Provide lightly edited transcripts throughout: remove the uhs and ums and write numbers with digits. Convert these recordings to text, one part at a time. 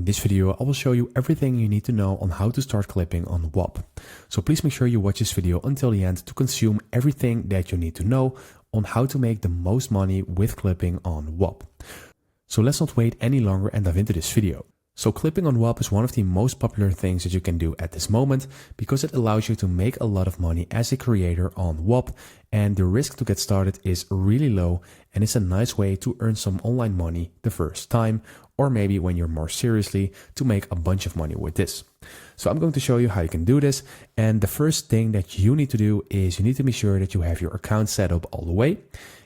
In this video, I will show you everything you need to know on how to start clipping on Whop. So please make sure you watch this video until the end to consume everything that you need to know on how to make the most money with clipping on Whop. So let's not wait any longer and dive into this video. So clipping on Whop is one of the most popular things that you can do at this moment because it allows you to make a lot of money as a creator on Whop, and the risk to get started is really low, and it's a nice way to earn some online money the first time, or maybe when you're more seriously to make a bunch of money with this. So I'm going to show you how you can do this, and the first thing that you need to do is you need to be sure that you have your account set up all the way.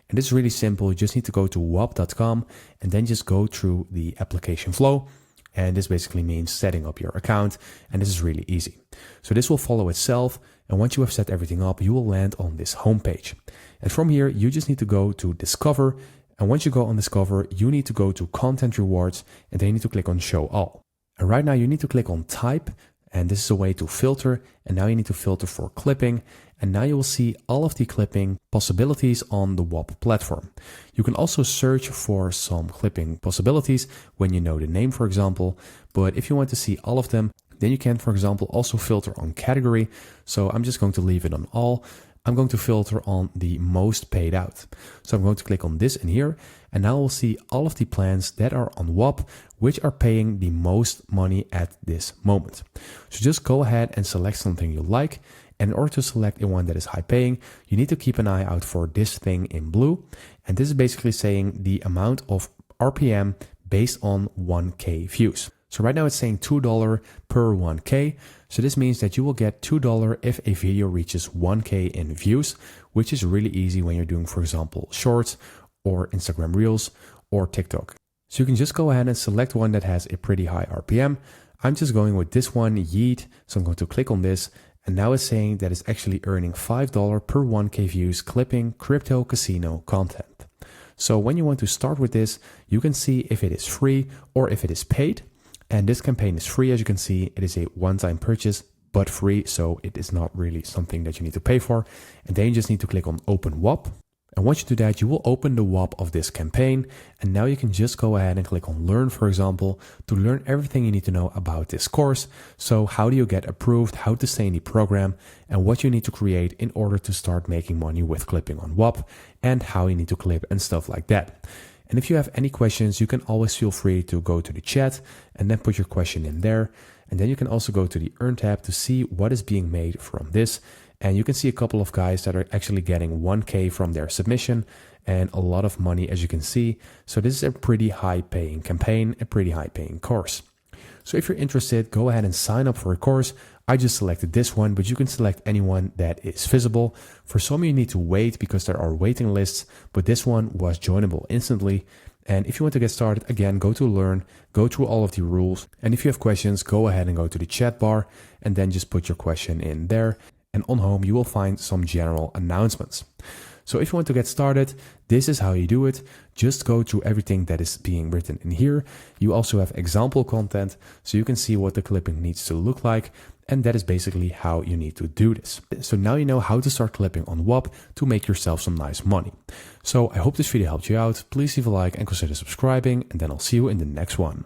And it's really simple. You just need to go to whop.com and then just go through the application flow. And this basically means setting up your account, and this is really easy. So this will follow itself, and once you have set everything up, you will land on this homepage. And from here, you just need to go to Discover, and once you go on Discover, you need to go to Content Rewards, and then you need to click on Show All. And right now you need to click on Type, and this is a way to filter, and now you need to filter for clipping, and now you will see all of the clipping possibilities on the Whop platform. You can also search for some clipping possibilities when you know the name, for example, but if you want to see all of them, then you can, for example, also filter on category. So I'm just going to leave it on all. I'm going to filter on the most paid out. So I'm going to click on this in here, and now we'll see all of the plans that are on Whop, which are paying the most money at this moment. So just go ahead and select something you like. And in order to select a one that is high paying, you need to keep an eye out for this thing in blue. And this is basically saying the amount of RPM based on 1K views. So right now it's saying $2 per 1K. So this means that you will get $2 if a video reaches 1K in views, which is really easy when you're doing, for example, shorts or Instagram Reels or TikTok. So you can just go ahead and select one that has a pretty high RPM. I'm just going with this one, Yeet. So I'm going to click on this. And now it's saying that it's actually earning $5 per 1K views clipping crypto casino content. So when you want to start with this, you can see if it is free or if it is paid. And this campaign is free. As you can see, it is a one-time purchase, but free. So it is not really something that you need to pay for. And then you just need to click on Open Whop. And once you do that, you will open the Whop of this campaign. And now you can just go ahead and click on Learn, for example, to learn everything you need to know about this course. So how do you get approved, how to stay in the program, and what you need to create in order to start making money with clipping on Whop, and how you need to clip and stuff like that. And if you have any questions, you can always feel free to go to the chat and then put your question in there. And then you can also go to the Earn tab to see what is being made from this. And you can see a couple of guys that are actually getting 1K from their submission and a lot of money, as you can see. So this is a pretty high paying campaign, a pretty high paying course. So if you're interested, go ahead and sign up for a course. I just selected this one, but you can select anyone that is visible. For some, you need to wait because there are waiting lists, but this one was joinable instantly. And if you want to get started, again, go to Learn, go through all of the rules. And if you have questions, go ahead and go to the chat bar and then just put your question in there. And on home, you will find some general announcements. So if you want to get started, this is how you do it. Just go through everything that is being written in here. You also have example content, so you can see what the clipping needs to look like. And that is basically how you need to do this. So now you know how to start clipping on Whop to make yourself some nice money. So I hope this video helped you out. Please leave a like and consider subscribing, and then I'll see you in the next one.